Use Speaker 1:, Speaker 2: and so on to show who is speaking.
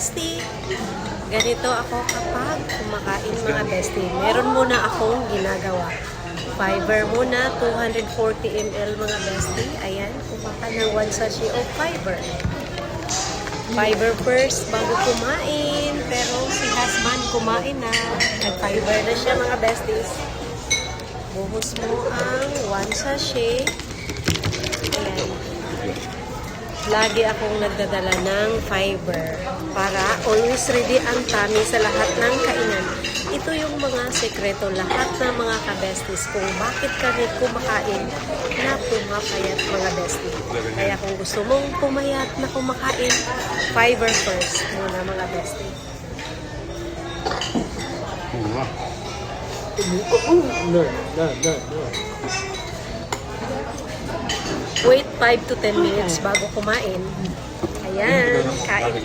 Speaker 1: bestie. Ganito ako kapag kumakain mga bestie. Meron muna akong ginagawa. Fiber muna, 240 ml mga bestie. Ayan, kumaka ng 1 sachet of fiber. Fiber first bago kumain. Pero si husband kumain na. Nag-fiber na siya mga besties. Buhos mo ang 1 sachet. Ayan. Lagi akong nagdadala ng fiber para always ready ang tummy sa lahat ng kainan. Ito yung mga sekreto lahat ng mga ka-besties kung bakit kami kumakain na pumapayat mga besties. Kaya kung gusto mong pumayat na kumakain, fiber first muna mga besties. Wait 5 to 10 minutes bago kumain. Ayan, kain.